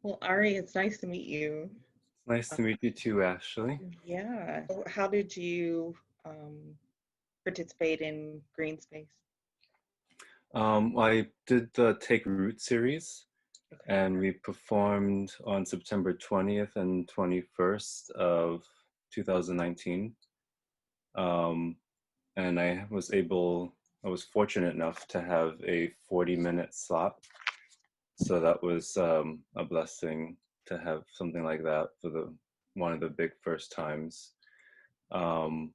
Well, Ari, it's nice to meet you. Nice Uh, to meet you too, Ashley. yeah. So how did you participate in Green Space? I did the Take Root series, Okay. and we performed on September 20th and 21st of 2019. Um, and I was fortunate enough to have a 40-minute slot. So that was a blessing to have something like that for the one of the big first times. Um,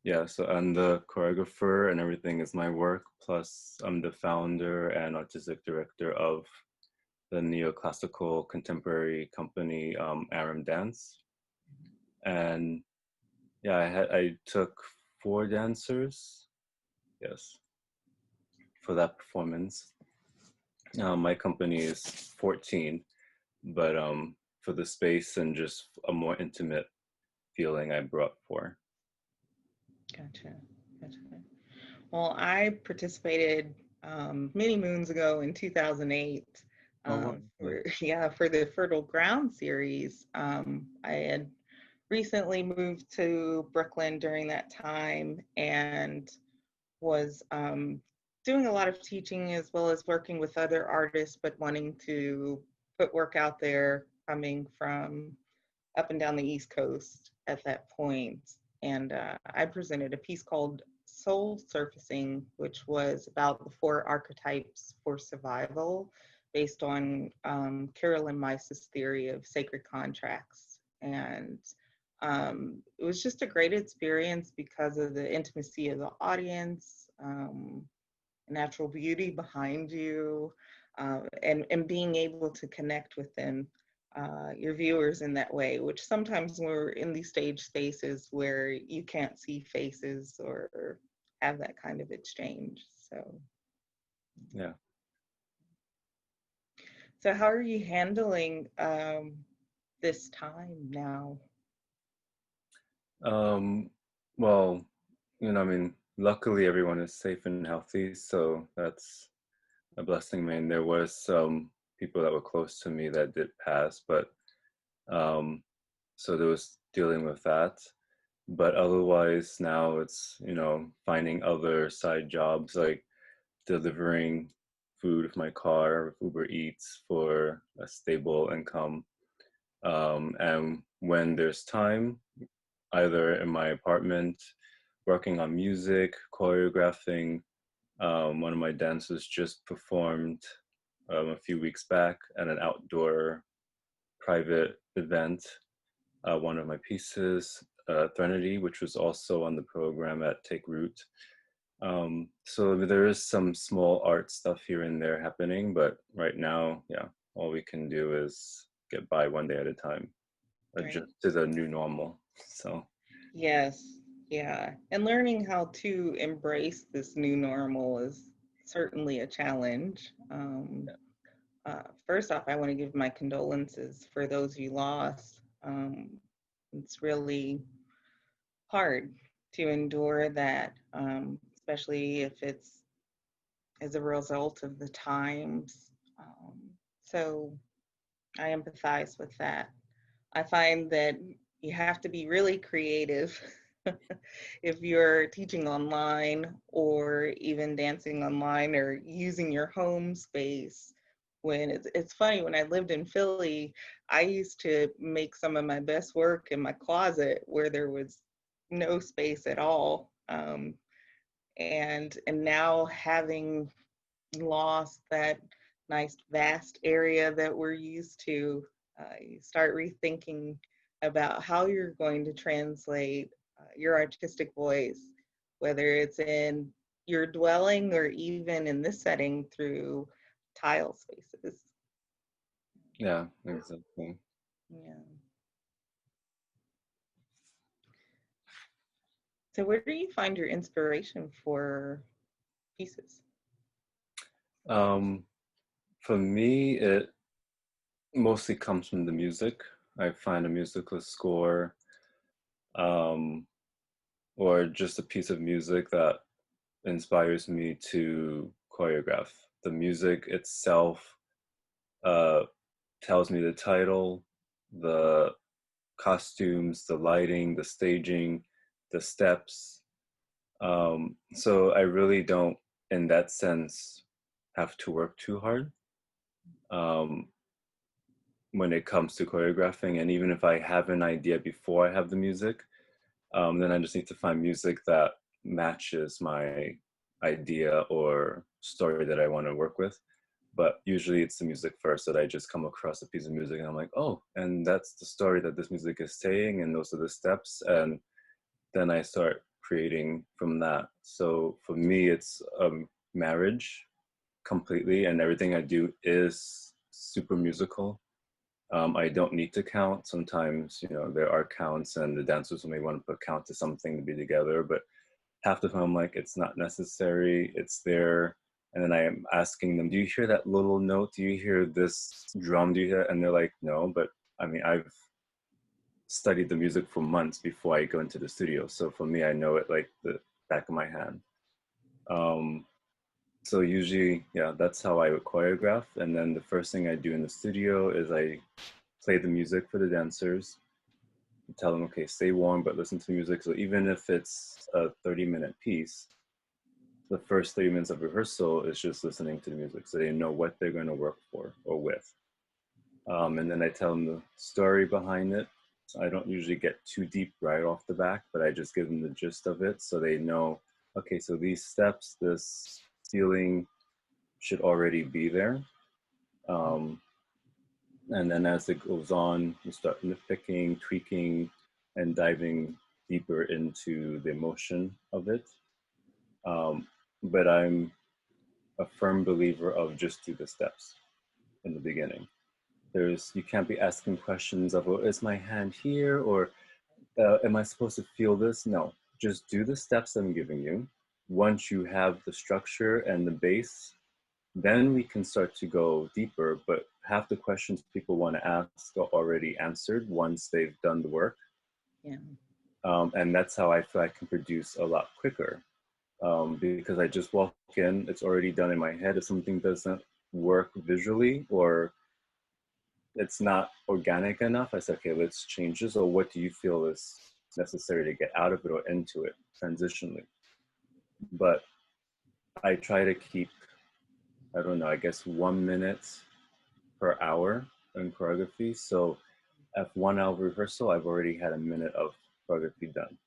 Yeah, so I'm the choreographer and everything is my work. Plus, I'm the founder and artistic director of the neoclassical contemporary company Aram Dance. And yeah, I took four dancers, yes, for that performance. My company is 14, but for the space and just a more intimate feeling I brought for. Gotcha. Gotcha. Well, I participated many moons ago in 2008 Oh, wow. for the Fertile Ground series. I had recently moved to Brooklyn during that time and was doing a lot of teaching as well as working with other artists, but wanting to put work out there coming from up and down the East Coast at that point. And I presented a piece called Soul Surfacing, which was about the four archetypes for survival based on Carolyn Meiss's theory of sacred contracts. And it was just a great experience because of the intimacy of the audience, natural beauty behind you, and being able to connect with them, your viewers in that way, which sometimes we're in these stage spaces where you can't see faces or have that kind of exchange. Yeah. So how are you handling this time now? Um, well, I mean, luckily everyone is safe and healthy, so that's a blessing. I mean, there was some people that were close to me that did pass, but um, so there was dealing with that. But otherwise, now it's, finding other side jobs like delivering food with my car, with Uber Eats for a stable income. And when there's time, either in my apartment, working on music, choreographing. One of my dancers just performed a few weeks back at an outdoor private event. One of my pieces, Threnody, which was also on the program at Take Root. So there is some small art stuff here and there happening, but right now, yeah, all we can do is get by one day at a time, Right. adjust to the new normal. So, Yes. Yeah. And learning how to embrace this new normal is certainly a challenge. First off, I want to give my condolences for those you lost. It's really hard to endure that, especially if it's as a result of the times. So I empathize with that. I find that you have to be really creative if you're teaching online or even dancing online or using your home space. When it's funny, when I lived in Philly, I used to make some of my best work in my closet where there was no space at all. And now having lost that nice vast area that we're used to, you start rethinking about how you're going to translate your artistic voice, whether it's in your dwelling or even in this setting through tile spaces. yeah, exactly. Yeah. So where do you find your inspiration for pieces? Um, for me, it mostly comes from the music. I find a musical score, um, or just a piece of music that inspires me to choreograph. The music itself uh, tells me the title, the costumes, the lighting, the staging, the steps. So I really don't, in that sense, have to work too hard um, when it comes to choreographing. And even if I have an idea before I have the music, then I just need to find music that matches my idea or story that I want to work with. But usually it's the music first, that I just come across a piece of music and I'm like, oh, and that's the story that this music is saying, and those are the steps. And then I start creating from that. So for me, it's marriage completely, and everything I do is super musical. I don't need to count. Sometimes, there are counts and the dancers may want to put count to something to be together, but half the time I'm like, it's not necessary, it's there. And then I am asking them, do you hear that little note? Do you hear this drum? Do you hear? And they're like, no, but I mean, I've studied the music for months before I go into the studio. So for me, I know it like the back of my hand. Um, so usually, yeah, that's how I would choreograph. And then the first thing I do in the studio is I play the music for the dancers, tell them, okay, stay warm, but listen to the music. So even if it's a 30-minute piece, the first 30 minutes of rehearsal is just listening to the music so they know what they're going to work for or with. And then I tell them the story behind it. So I don't usually get too deep right off the back, but I just give them the gist of it so they know, okay, so these steps, this feeling should already be there. Um, and then as it goes on, you start nitpicking, tweaking, and diving deeper into the emotion of it. But I'm a firm believer of just do the steps in the beginning. You can't be asking questions of, oh, is my hand here? Or am I supposed to feel this? No, just do the steps I'm giving you. Once you have the structure and the base, then we can start to go deeper. But half the questions people want to ask are already answered once they've done the work. Yeah. And that's how I feel I can produce a lot quicker. Because I just walk in, it's already done in my head. If something doesn't work visually or it's not organic enough, I say, okay, let's change this. Or what do you feel is necessary to get out of it or into it transitionally? But I try to keep, I don't know, I guess 1 minute per hour in choreography. So at 1 hour rehearsal, I've already had a minute of choreography done.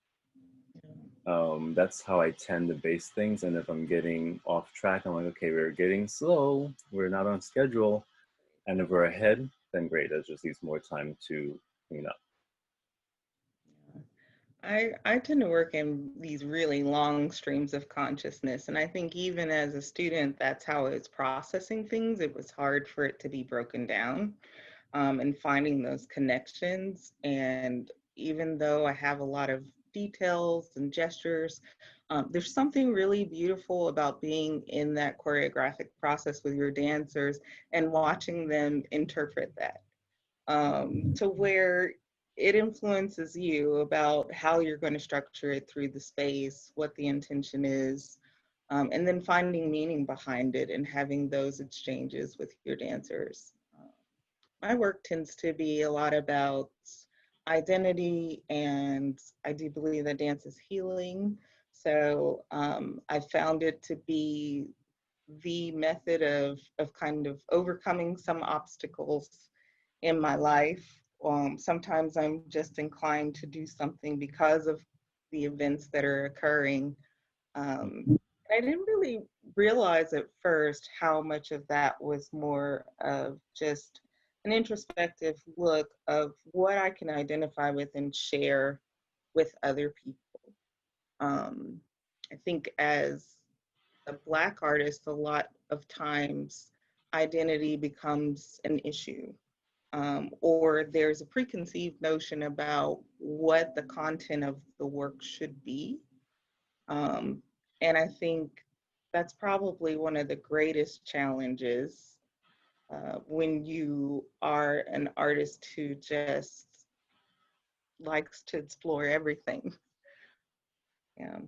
That's how I tend to base things. And if I'm getting off track, I'm like, okay, we're getting slow, we're not on schedule. And if we're ahead, then great, that just leaves more time to clean up. I tend to work in these really long streams of consciousness. And I think even as a student, that's how it's processing things. It was hard for it to be broken down and finding those connections. And even though I have a lot of details and gestures, there's something really beautiful about being in that choreographic process with your dancers and watching them interpret that to where it influences you about how you're going to structure it through the space, what the intention is, and then finding meaning behind it and having those exchanges with your dancers. My work tends to be a lot about identity, and I do believe that dance is healing. So I found it to be the method of kind of overcoming some obstacles in my life. Sometimes I'm just inclined to do something because of the events that are occurring. I didn't really realize at first how much of that was more of just an introspective look of what I can identify with and share with other people. Um, I think as a Black artist, a lot of times identity becomes an issue, or there's a preconceived notion about what the content of the work should be. Um, and I think that's probably one of the greatest challenges when you are an artist who just likes to explore everything. Yeah.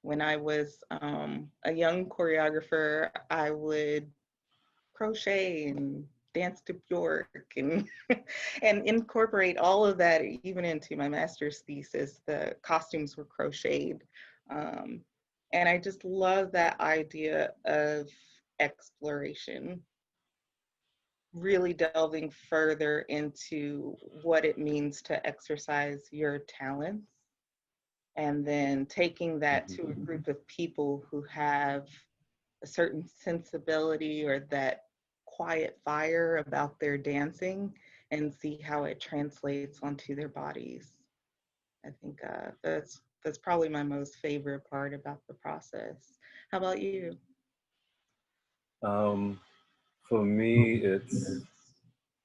When I was a young choreographer, I would crochet and dance to Bjork and and incorporate all of that even into my master's thesis. The costumes were crocheted. Um, and I just love that idea of exploration, really delving further into what it means to exercise your talents, and then taking that to a Mhm. group of people who have a certain sensibility or that quiet fire about their dancing, and see how it translates onto their bodies. I think that's probably my most favorite part about the process. How about you? Um, for me, it's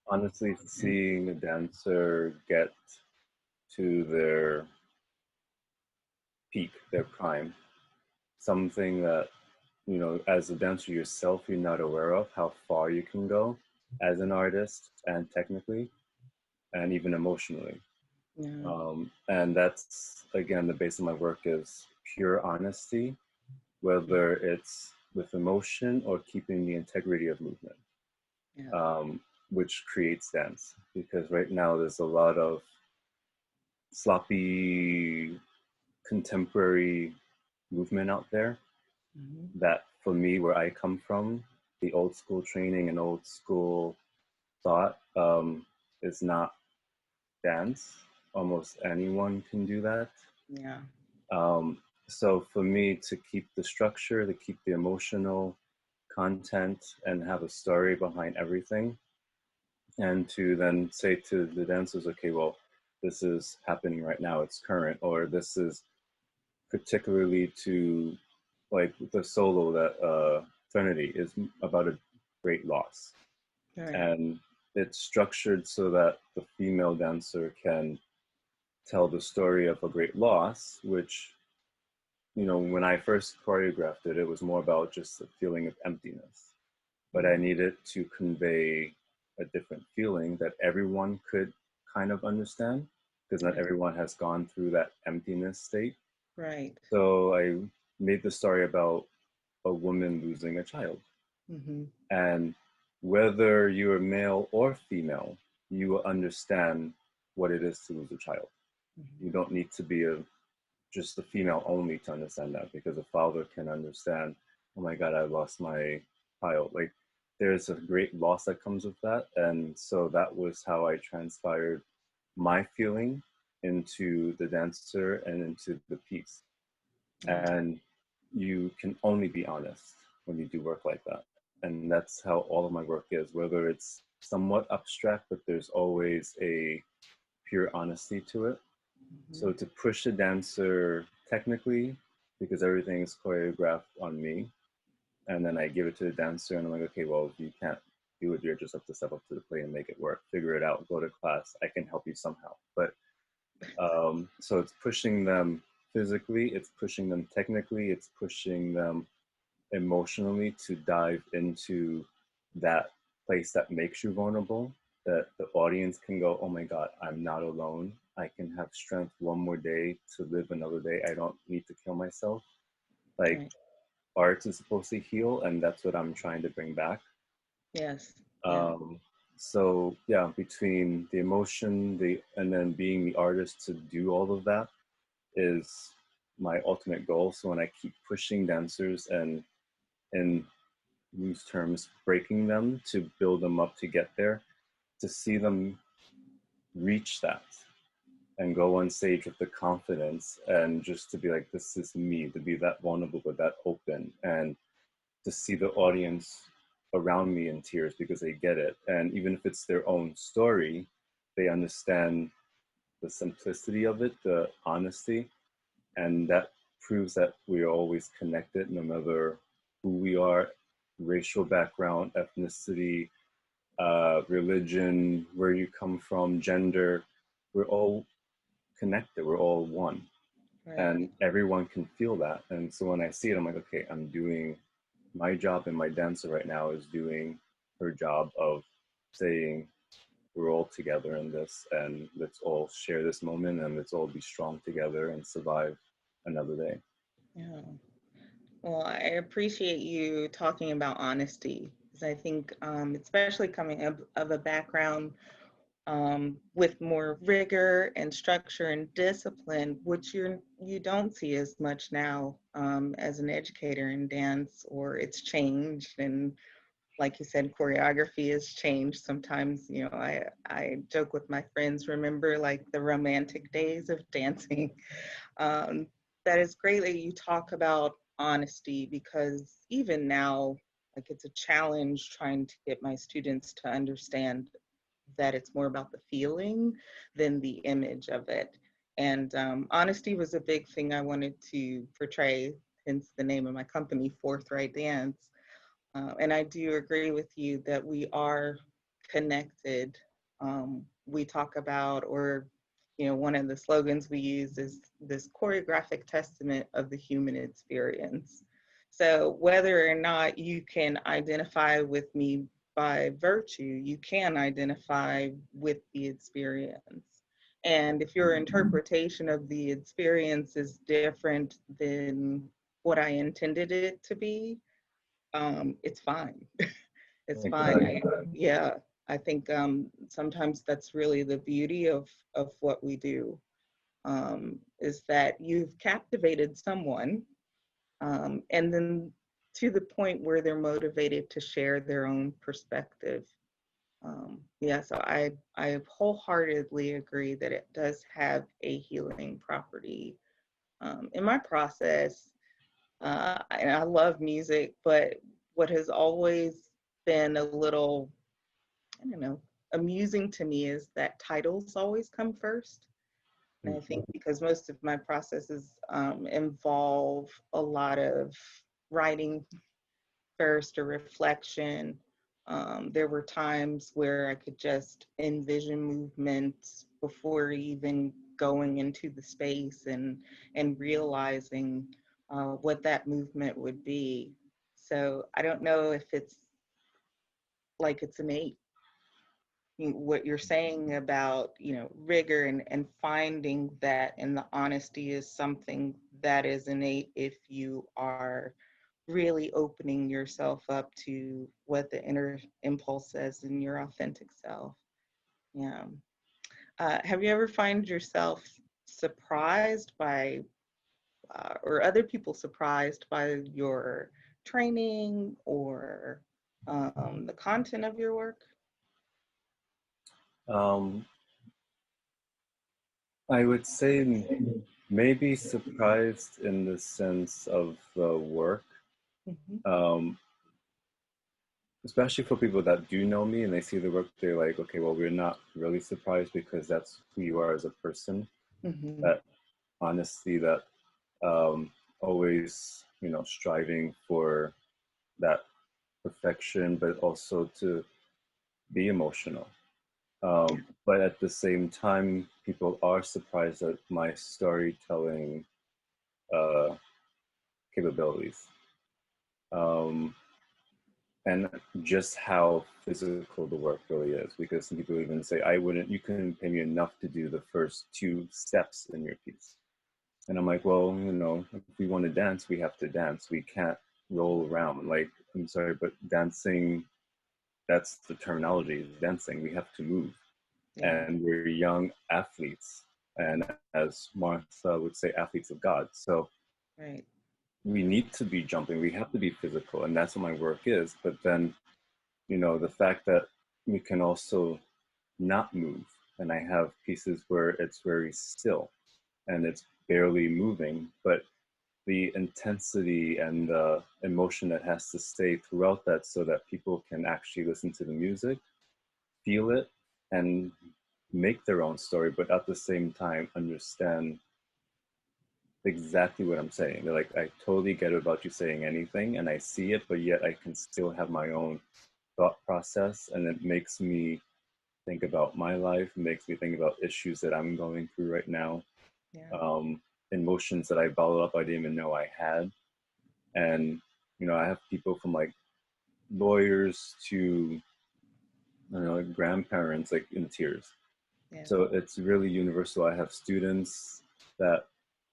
honestly seeing a dancer get to their peak, their prime, something that, as a dancer yourself, you're not aware of how far you can go as an artist and technically and even emotionally. Yeah. And that's, again, the base of my work is pure honesty, whether it's with emotion or keeping the integrity of movement, Yeah. um, which creates dance. Because right now there's a lot of sloppy contemporary movement out there Mhm. that, for me, where I come from, the old school training and old school thought is not dance. Almost anyone can do that. Yeah. Um, so for me to keep the structure, to keep the emotional content and have a story behind everything, and to then say to the dancers, okay, well, this is happening right now, it's current, or this is particularly to, like, the solo that Trinity is about a great loss. Right. And it's structured so that the female dancer can tell the story of a great loss, which, when I first choreographed it, it was more about just a feeling of emptiness. But I Mhm. needed to convey a different feeling that everyone could kind of understand, because not Right. everyone has gone through that emptiness state. Right. So I made the story about a woman losing a child. Mhm. And whether you're male or female, you will understand what it is to lose a child. Mhm. You don't need to be just a female only to understand that, because a father can understand, oh my God, I lost my child. Like, there's a great loss that comes with that. And so that was how I transpired my feeling into the dancer and into the piece. Yeah. And you can only be honest when you do work like that. And that's how all of my work is, whether it's somewhat abstract, but there's always a pure honesty to it. Mhm. So to push a dancer technically, because everything is choreographed on me, and then I give it to the dancer, and I'm like, okay, well, if you can't do it, you just have to step up to the plate and make it work. Figure it out. Go to class. I can help you somehow. But so it's pushing them physically, it's pushing them technically, it's pushing them emotionally to dive into that place that makes you vulnerable, that the audience can go, oh my God, I'm not alone. I can have strength one more day to live another day. I don't need to kill myself. Like, Right. art is supposed to heal, and that's what I'm trying to bring back. Yes. Yeah. Um, so yeah, between the emotion, and then being the artist to do all of that is my ultimate goal. So when I keep pushing dancers and, in loose terms, breaking them to build them up to get there, to see them reach that and go on stage with the confidence, and just to be like, this is me, to be that vulnerable but that open, and to see the audience around me in tears because they get it. And even if it's their own story, they understand the simplicity of it, the honesty, and that proves that we are always connected, no matter who we are, racial background, ethnicity, religion, where you come from, gender. We're all connected. We're all one, Right. and everyone can feel that. And so when I see it, I'm like, okay, I'm doing my job, and my dancer right now is doing her job of saying, we're all together in this, and let's all share this moment, and let's all be strong together and survive another day. Yeah. Well, I appreciate you talking about honesty, 'Cause I think, especially coming up of a background with more rigor and structure and discipline, which you don't see as much now as an educator in dance, or it's changed. And like you said, choreography has changed. Sometimes, you know, I joke with my friends, remember like the romantic days of dancing. Um, that is great that you talk about honesty, because even now, like it's a challenge trying to get my students to understand that it's more about the feeling than the image of it. And honesty was a big thing I wanted to portray, hence the name of my company, Forthright Dance. And I do agree with you that we are connected. We talk about, or, you know, one of the slogans we use is this choreographic testament of the human experience. So whether or not you can identify with me by virtue, you can identify with the experience. And if your interpretation of the experience is different than what I intended it to be, it's fine. It's fine. Exactly. Yeah, I think sometimes that's really the beauty of what we do, is that you've captivated someone, and then to the point where they're motivated to share their own perspective. Yeah, so I wholeheartedly agree that it does have a healing property. In my process, and I love music, but what has always been a little, I don't know, amusing to me is that titles always come first. And I think because most of my processes involve a lot of writing first or reflection. There were times where I could just envision movements before even going into the space and realizing what that movement would be. So I don't know if it's like it's innate. What you're saying about, you know, rigor and finding that, and the honesty is something that is innate if you are really opening yourself up to what the inner impulse says in your authentic self. Yeah. Have you ever find yourself surprised by, or other people surprised by your training or the content of your work? Um, I would say maybe surprised in the sense of the work, Mm-hmm. um, especially for people that do know me and they see the work, they're like, okay, well, we're not really surprised because that's who you are as a person. Mm-hmm. That honesty, that always, you know, striving for that perfection, but also to be emotional. But at the same time, people are surprised at my storytelling uh, capabilities, um, and just how physical the work really is. Because some people even say, "I wouldn't. You couldn't pay me enough to do the first two steps in your piece." And I'm like, "Well, you know, if we want to dance, we have to dance. We can't roll around. Like, I'm sorry, but dancing. That's the terminology. Dancing. We have to move." Yeah. And we're young athletes, and as Martha would say, athletes of God. So Right. we need to be jumping, we have to be physical, and that's what my work is. But then, you know, the fact that we can also not move, and I have pieces where it's very still and it's barely moving, but the intensity and the emotion that has to stay throughout that so that people can actually listen to the music, feel it, and make their own story, but at the same time understand exactly what I'm saying. They're like, I totally get about you saying anything and I see it, but yet I can still have my own thought process, and it makes me think about my life, makes me think about issues that I'm going through right now, Yeah. um, emotions that I bottled up I didn't even know I had. And, you know, I have people from like lawyers to, I don't know, like grandparents, like in tears. Yeah. So it's really universal. I have students that,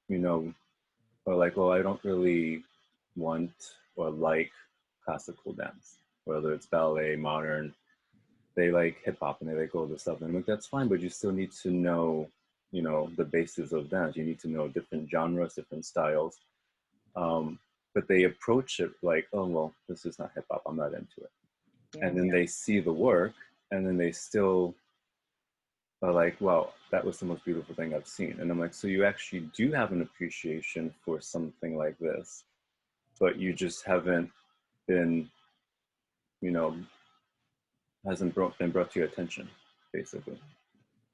you know, are like, well, I don't really want or like classical dance. whether it's ballet, modern, they like hip hop and they like all this stuff. And I'm like, that's fine, but you still need to know, you know, the basis of dance. You need to know different genres, different styles. But they approach it like, oh, well, this is not hip hop. I'm not into it. Yeah. And then they see the work and then they still are like, wow, that was the most beautiful thing I've seen. And I'm like, so you actually do have an appreciation for something like this, but you just haven't been, you know, hasn't been brought to your attention, basically.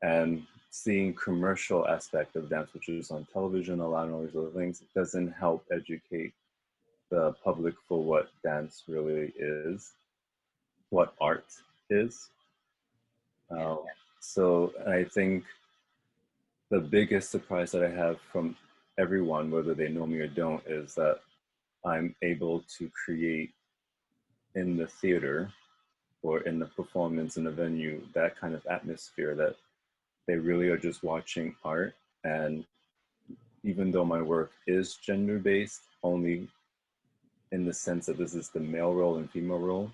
And seeing commercial aspect of dance, which is on television, a lot of all these other things, doesn't help educate the public for what dance really is, what art is. Yeah. So I think the biggest surprise that I have from everyone, whether they know me or don't, is that I'm able to create in the theater or in the performance in the venue that kind of atmosphere that they really are just watching art. And even though my work is gender based, only in the sense that this is the male role and female role,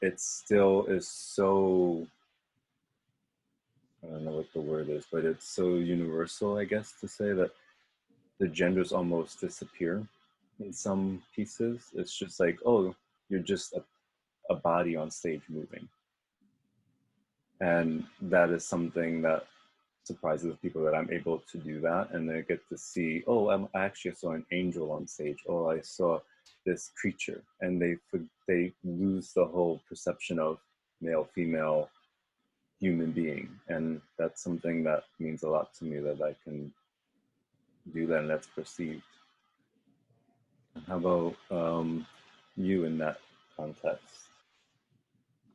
it still is so, I don't know what the word is, but it's so universal, I guess, to say that the genders almost disappear in some pieces. It's just like, oh, you're just a body on stage moving. And that is something that surprises people, that I'm able to do that. And they get to see, oh, I actually saw an angel on stage. Oh, I saw this creature. And they lose the whole perception of male, female, human being. And that's something that means a lot to me, that I can do that and that's perceived. How about you in that context?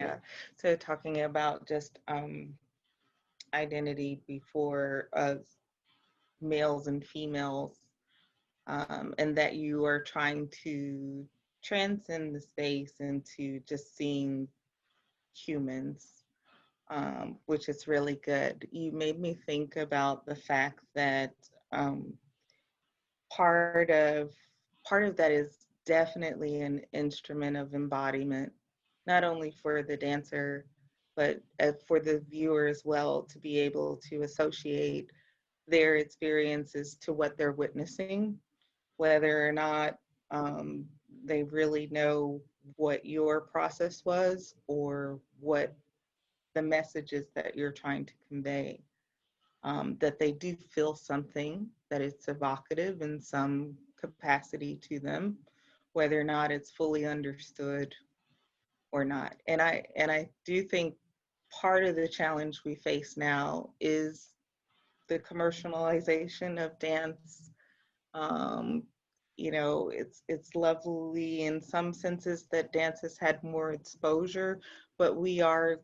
Yeah. So talking about just identity before males and females, and that you are trying to transcend the space into just seeing humans, which is really good. You made me think about the fact that um, part of part of that is definitely an instrument of embodiment, not only for the dancer, but for the viewer as well, to be able to associate their experiences to what they're witnessing, whether or not um, they really know what your process was or what the messages that you're trying to convey. That they do feel something, that it's evocative in some capacity to them, whether or not it's fully understood or not. And I do think part of the challenge we face now is the commercialization of dance. Um, it's lovely in some senses that dance has had more exposure, but we're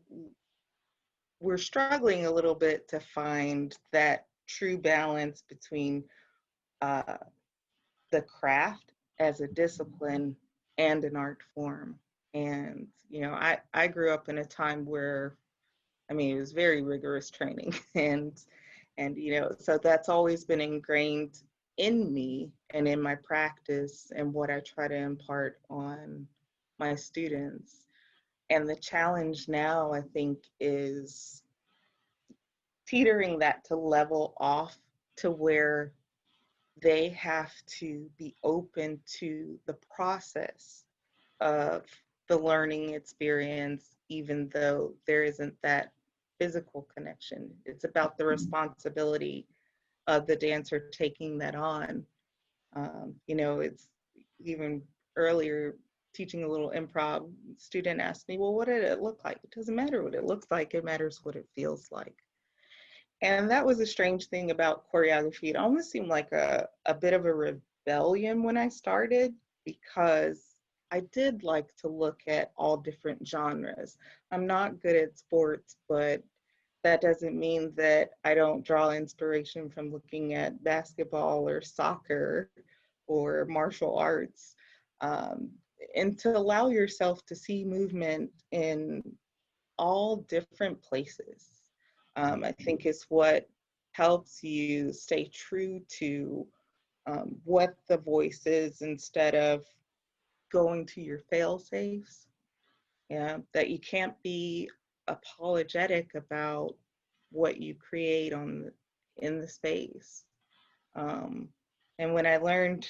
struggling a little bit to find that true balance between uh, the craft as a discipline and an art form. And I grew up in a time where, I mean, it was very rigorous training, and so that's always been ingrained in me and in my practice and what I try to impart on my students. And the challenge now, I think, is teetering that to level off to where they have to be open to the process of the learning experience, even though there isn't that physical connection. It's about the responsibility of the dancer taking that on. It's even earlier teaching a little improv, student asked me, well, what did it look like? It doesn't matter what it looks like, it matters what it feels like. And that was a strange thing about choreography. It almost seemed like a bit of a rebellion when I started, because I did like to look at all different genres. I'm not good at sports, but that doesn't mean that I don't draw inspiration from looking at basketball or soccer or martial arts. Um, and to allow yourself to see movement in all different places, I think is what helps you stay true to what the voice is, instead of going to your fail safes. Yeah, that you can't be apologetic about what you create in the space. Um, and when I learned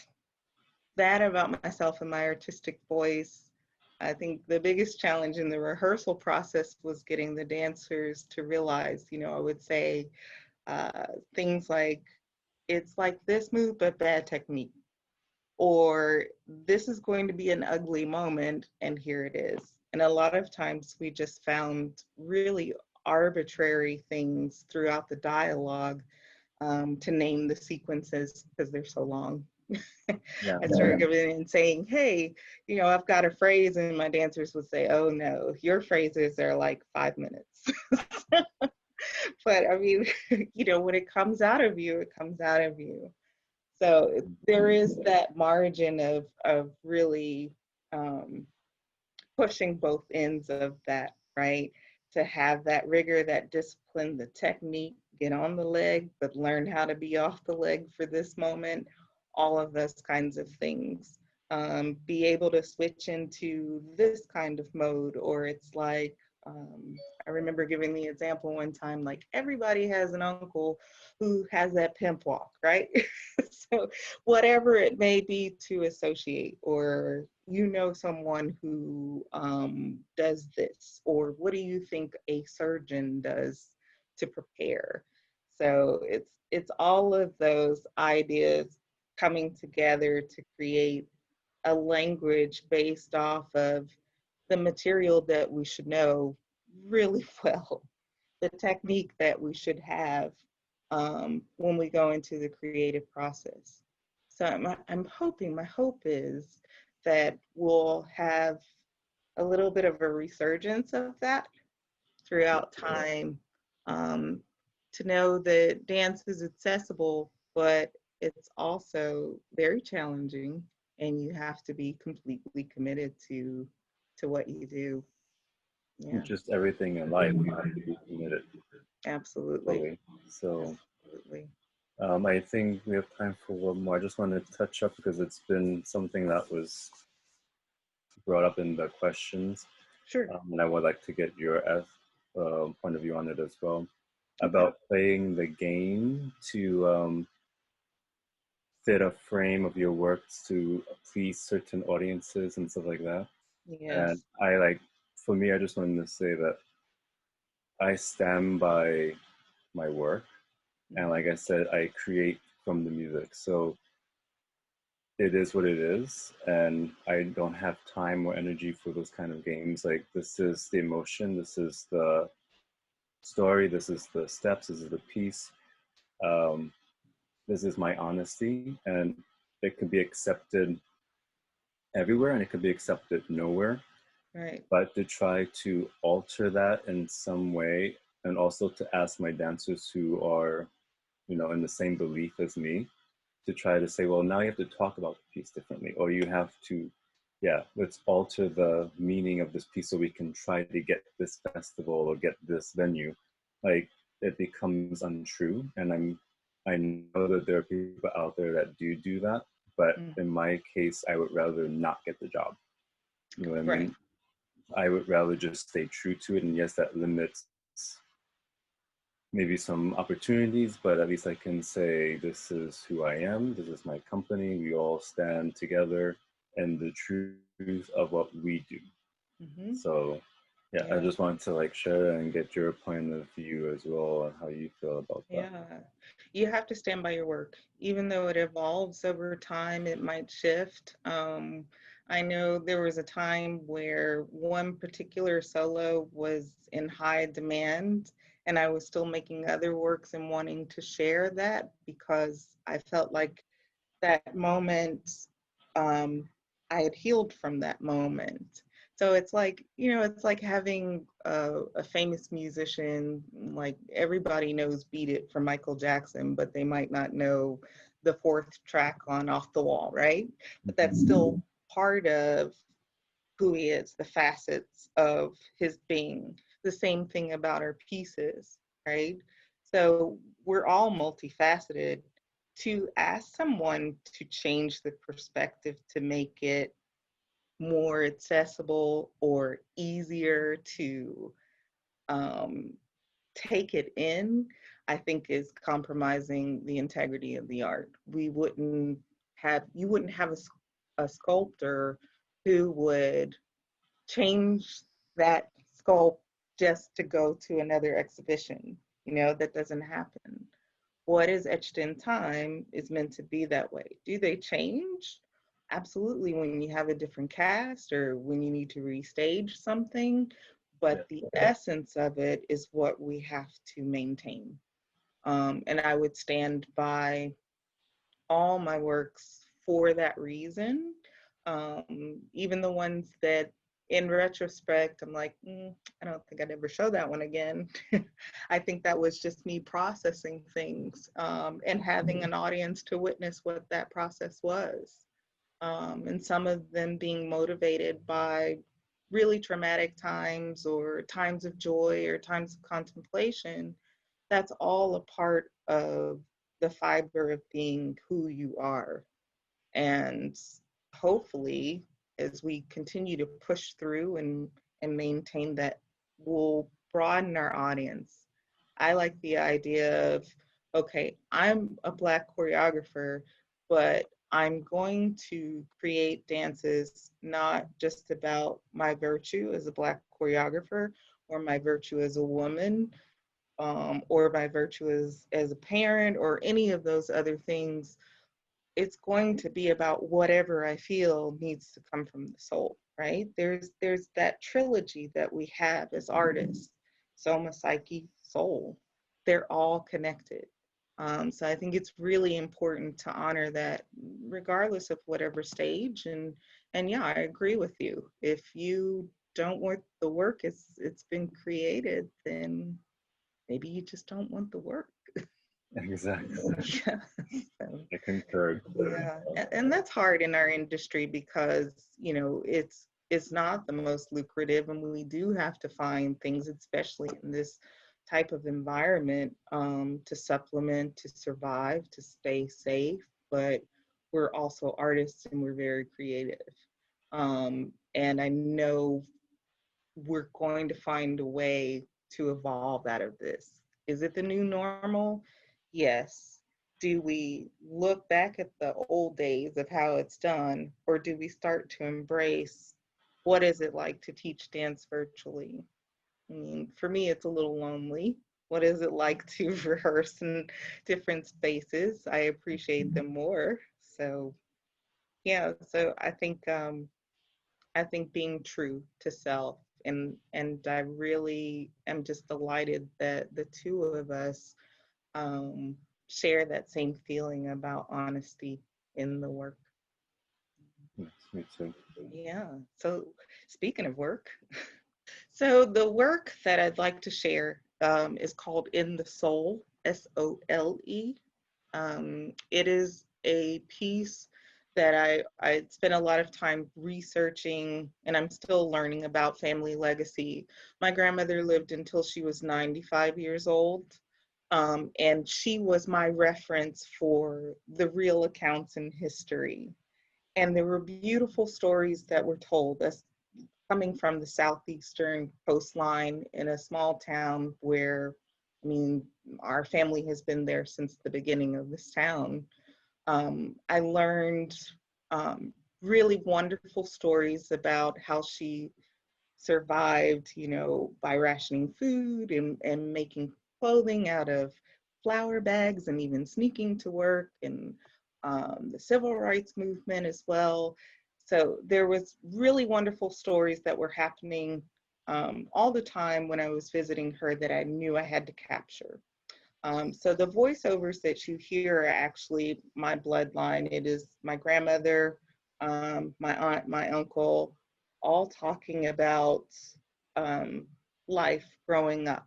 that about myself and my artistic voice, I think the biggest challenge in the rehearsal process was getting the dancers to realize, I would say things like, it's like this move, but bad technique. Or this is going to be an ugly moment, and here it is. And a lot of times we just found really arbitrary things throughout the dialogue to name the sequences because they're so long. Yeah. I started going in and saying, hey, I've got a phrase, and my dancers would say, oh no, your phrases are like 5 minutes. But I mean, when it comes out of you, it comes out of you. So there is that margin of really pushing both ends of that, right? To have that rigor, that discipline, the technique, get on the leg, but learn how to be off the leg for this moment, all of those kinds of things. Be able to switch into this kind of mode, or it's like, I remember giving the example one time, like everybody has an uncle who has that pimp walk, right? So whatever it may be to associate, or someone who does this, or what do you think a surgeon does to prepare? So it's all of those ideas coming together to create a language based off of the material that we should know really well, the technique that we should have when we go into the creative process. So I'm hoping, my hope is that we'll have a little bit of a resurgence of that throughout time, um, to know that dance is accessible, but it's also very challenging, and you have to be completely committed to what you do. Yeah, Just everything in life, you have to be committed absolutely. fully. So Absolutely. I think we have time for one more. I just want to touch up because it's been something that was brought up in the questions, Sure. and I would like to get your point of view on it as well, Okay. about playing the game to fit a frame of your works to please certain audiences and stuff like that. And Yes. I like, for me, I just wanted to say that I stand by my work. And like I said, I create from the music. So it is what it is. And I don't have time or energy for those kind of games. Like, this is the emotion, this is the story, this is the steps, this is the piece. Um, this is my honesty. And it can be accepted everywhere and it could be accepted nowhere. Right. But to try to alter that in some way, and also to ask my dancers who are, in the same belief as me, to try to say, well, now you have to talk about the piece differently, or you have to, yeah, let's alter the meaning of this piece so we can try to get this festival or get this venue. Like, it becomes untrue. And I know that there are people out there that do that, but Mm. in my case, I would rather not get the job. You know what I Right. mean? I would rather just stay true to it. And yes, that limits maybe some opportunities, but at least I can say, this is who I am, this is my company, we all stand together in the truth of what we do. Mm-hmm. So yeah, I Yeah. just wanted to like share and get your point of view as well and how you feel about that. Yeah. You have to stand by your work. Even though it evolves over time, it might shift. I know there was a time where one particular solo was in high demand, and I was still making other works and wanting to share that because I felt like that moment, um, I had healed from that moment. So it's like, it's like having a famous musician, like everybody knows Beat It from Michael Jackson, but they might not know the fourth track on Off the Wall, right? But that's still part of who he is, the facets of his being. The same thing about our pieces, right? So we're all multifaceted. To ask someone to change the perspective to make it more accessible or easier to take it in, I think is compromising the integrity of the art. You wouldn't have a sculptor who would change that sculpt just to go to another exhibition. That doesn't happen. What is etched in time is meant to be that way. Do they change? Absolutely, when you have a different cast or when you need to restage something, but the essence of it is what we have to maintain. And I would stand by all my works for that reason. Even the ones that in retrospect, I'm like, I don't think I'd ever show that one again. I think that was just me processing things and having an audience to witness what that process was. And some of them being motivated by really traumatic times or times of joy or times of contemplation. That's all a part of the fiber of being who you are. And hopefully, as we continue to push through and maintain that, we'll broaden our audience. I like the idea of, okay, I'm a Black choreographer, but I'm going to create dances not just about my virtue as a Black choreographer or my virtue as a woman, or my virtue as a parent or any of those other things. It's going to be about whatever I feel needs to come from the soul, right? There's that trilogy that we have as artists, soma, psyche, soul. They're all connected. So I think it's really important to honor that regardless of whatever stage. And yeah, I agree with you. If you don't want the work as it's been created, then maybe you just don't want the work. Exactly. Yeah. So, I concur. yeah, and that's hard in our industry because it's not the most lucrative, and we do have to find things, especially in this type of environment, to supplement, to survive, to stay safe. But we're also artists and we're very creative, and I know we're going to find a way to evolve out of this. Is it the new normal? Yes. Do we look back at the old days of how it's done, or do we start to embrace what is it like to teach dance virtually? I mean, for me, it's a little lonely. What is it like to rehearse in different spaces? I appreciate them more. So, yeah, so I think being true to self, and I really am just delighted that the two of us um, share that same feeling about honesty in the work. Yes, me too. Yeah. So speaking of work, so the work that I'd like to share is called In the Soul, SOLE. It is a piece that I spent a lot of time researching, and I'm still learning about family legacy. My grandmother lived until she was 95 years old, and she was my reference for the real accounts in history. And there were beautiful stories that were told us coming from the southeastern coastline in a small town where, I mean, our family has been there since the beginning of this town. I learned really wonderful stories about how she survived, by rationing food and making clothing out of flour bags and even sneaking to work, and the civil rights movement as well. So there was really wonderful stories that were happening all the time when I was visiting her that I knew I had to capture. So the voiceovers that you hear are actually my bloodline. It is my grandmother, my aunt, my uncle, all talking about um, life growing up.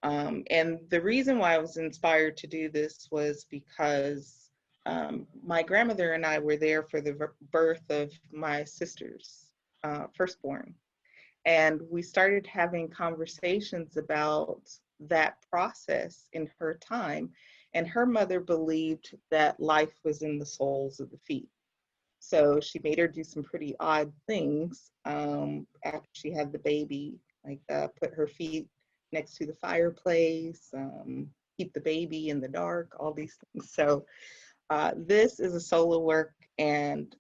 And the reason why I was inspired to do this was because my grandmother and I were there for the birth of my sister's firstborn. And we started having conversations about that process in her time. And her mother believed that life was in the soles of the feet. So she made her do some pretty odd things after she had the baby, like put her feet next to the fireplace, keep the baby in the dark, all these things. So this is a solo work, and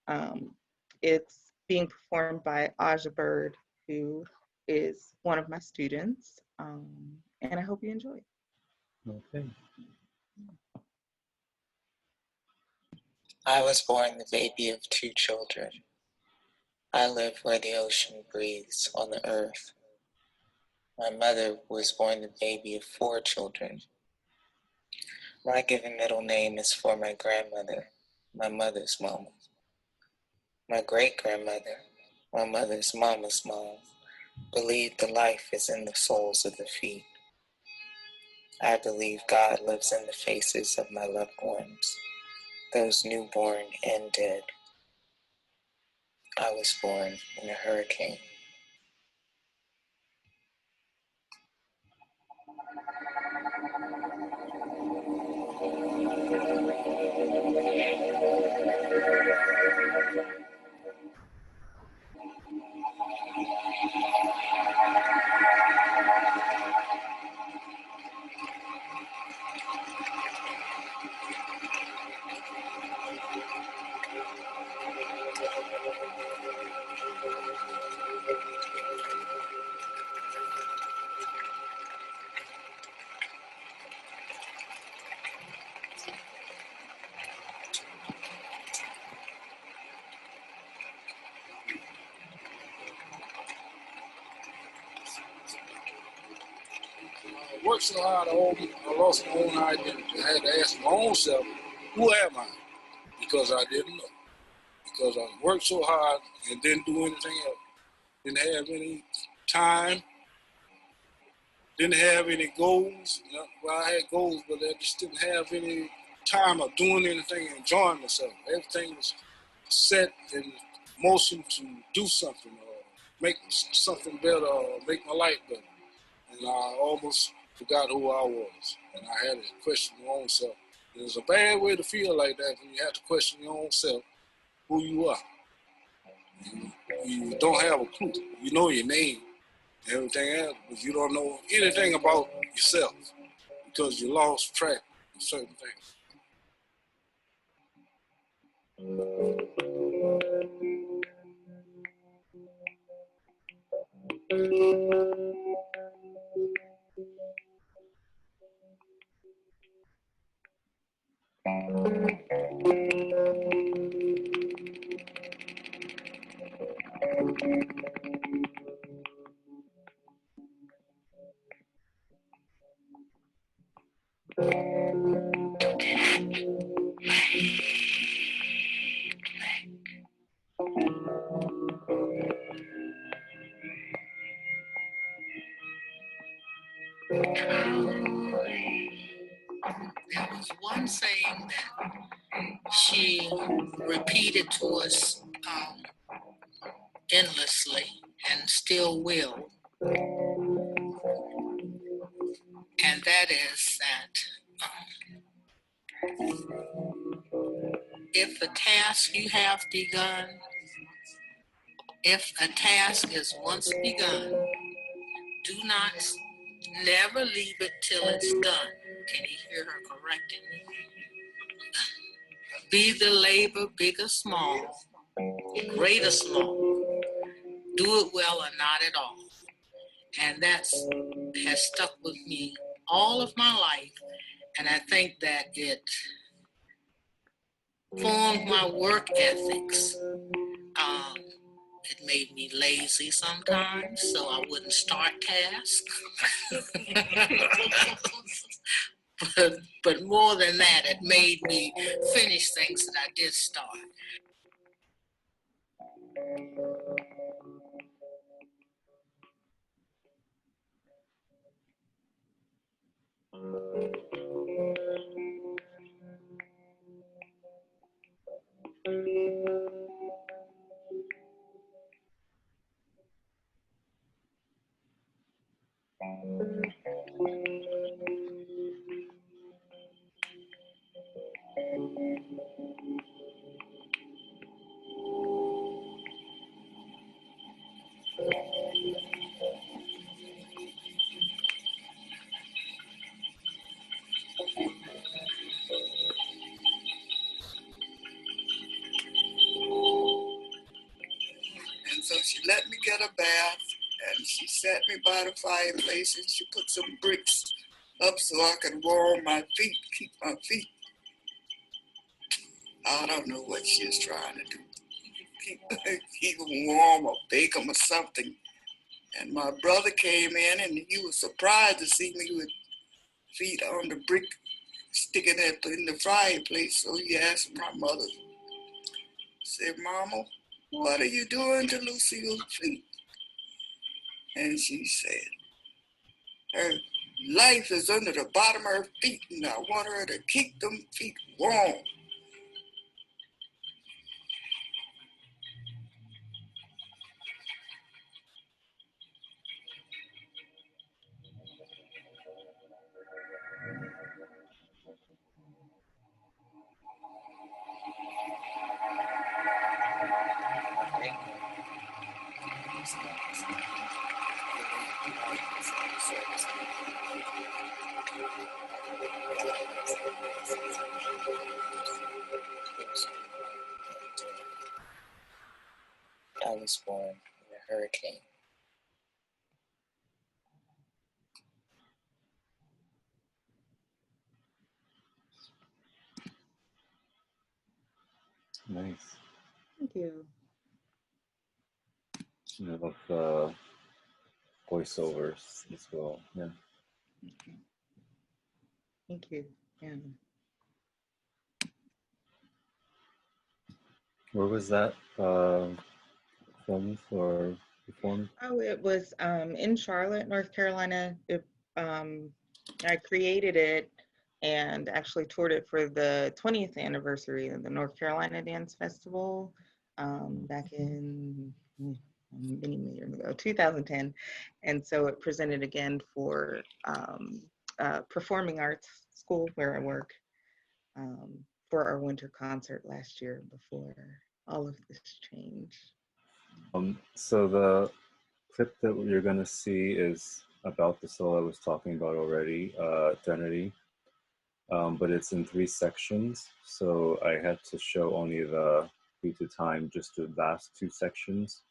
it's being performed by Aja Bird, who is one of my students, and I hope you enjoy it. Okay. I was born the baby of 2 children. I live where the ocean breathes on the earth. My mother was born the baby of 4 children. My given middle name is for my grandmother, my mother's mama. My great-grandmother, my mother's mama's mom, believed the life is in the soles of the feet. I believe God lives in the faces of my loved ones, those newborn and dead. I was born in a hurricane. I worked so hard, I lost my own identity. I had to ask my own self, who am I? Because I didn't know. Because I worked so hard and didn't do anything else. Didn't have any time, didn't have any goals. Well, I had goals, but I just didn't have any time of doing anything and enjoying myself. Everything was set in motion to do something or make something better or make my life better. And I almost forgot who I was. And I had to question my own self. And it's a bad way to feel like that when you have to question your own self, who you are. You don't have a clue. You know your name and everything else, but you don't know anything about yourself because you lost track of certain things. There was one saying that she repeated to us endlessly and still will, and that is that if a task you have begun, if a task is once begun, do not never leave it till it's done. Can you hear her correcting me? Be the labor big or small, great or small, do it well or not at all. And that has stuck with me all of my life. And I think that it formed my work ethics. It made me lazy sometimes, so I wouldn't start tasks. but more than that, it made me finish things that I did start. had a bath, and she sat me by the fireplace, and she put some bricks up so I could warm my feet, keep my feet. I don't know what she was trying to do. Keep them warm or bake them or something. And my brother came in, and he was surprised to see me with feet on the brick sticking up in the fireplace. So he asked my mother, said, Mama, what are you doing to Lucille's feet? And she said, her life is under the bottom of her feet, and I want her to keep them feet warm. I was born in a hurricane. Nice. Thank you. I love voiceovers as well. Yeah. Thank you. Yeah. Where was that filmed or performed? Oh, it was in Charlotte, North Carolina. I created it and actually toured it for the 20th anniversary of the North Carolina Dance Festival back in many years ago, 2010. And so it presented again for Performing Arts School where I work for our winter concert last year before all of this change. So the clip that you're gonna see is about the soul I was talking about already, Eternity. But it's in 3 sections, so I had to show only due to time, just the last 2 sections.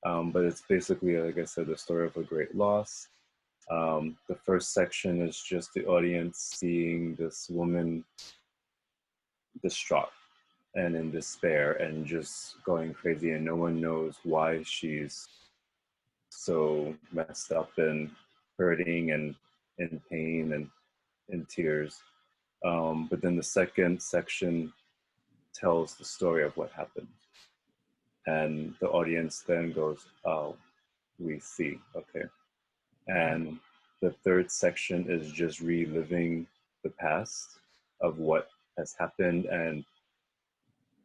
But it's basically, like I said, the story of a great loss. The first section is just the audience seeing this woman distraught and in despair and just going crazy, and no one knows why she's so messed up and hurting and in pain and in tears. But then the second section tells the story of what happened. And the audience then goes, oh, we see, okay. And the third section is just reliving the past of what has happened and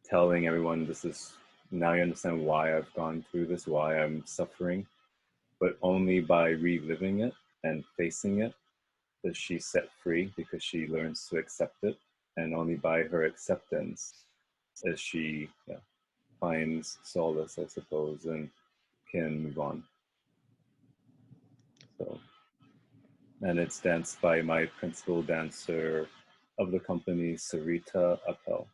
telling everyone this is, now you understand why I've gone through this, why I'm suffering. But only by reliving it and facing it is she set free, because she learns to accept it. And only by her acceptance is she finds solace, I suppose, and can move on. So, and it's danced by my principal dancer of the company, Sarita Appel.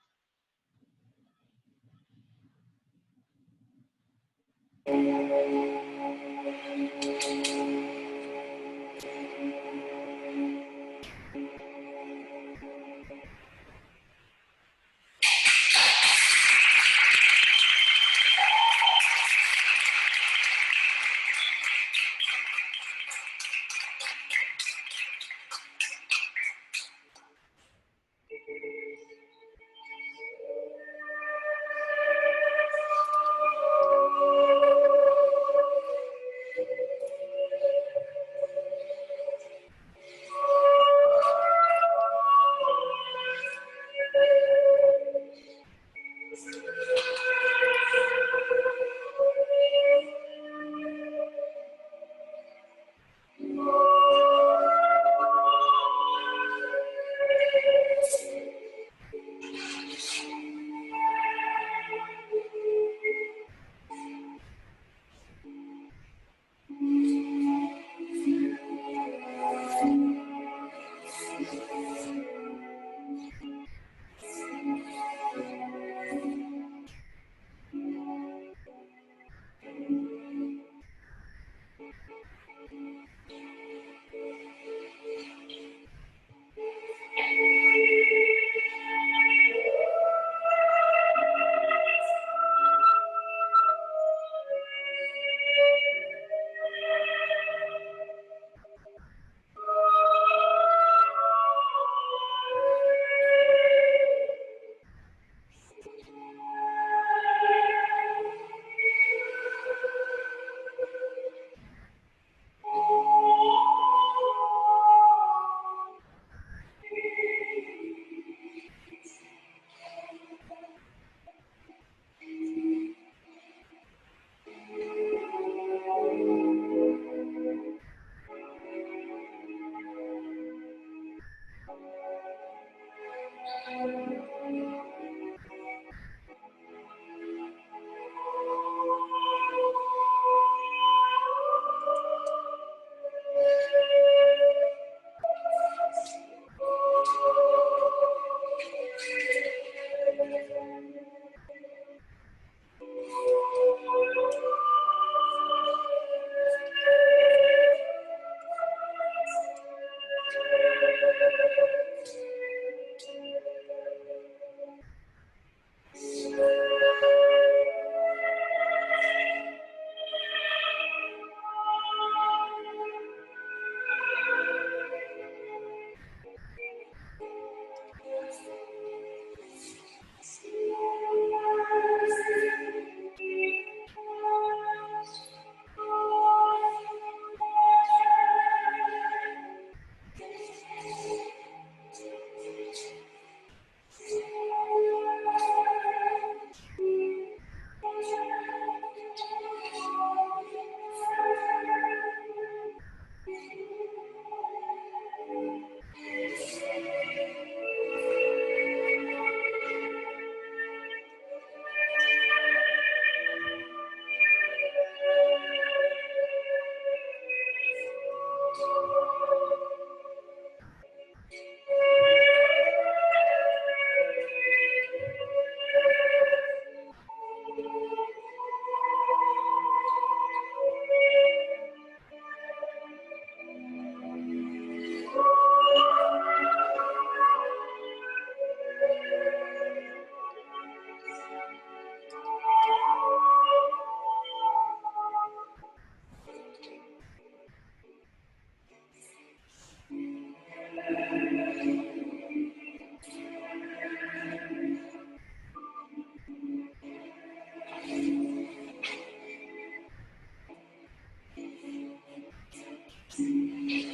Nice.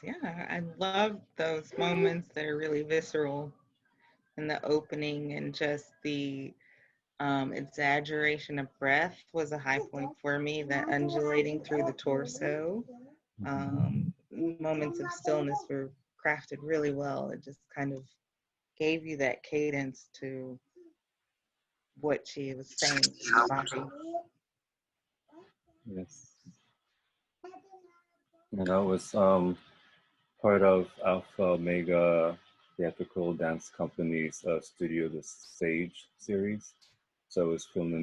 Yeah, I love those moments that are really visceral in the opening, and just the exaggeration of breath was a high point for me. That undulating through the torso. Moments of stillness were crafted really well. It just kind of gave you that cadence to what she was saying to the body. Yes. And that was part of Alpha Omega Theatrical Dance Company's Studio the Sage series. So it was filmed in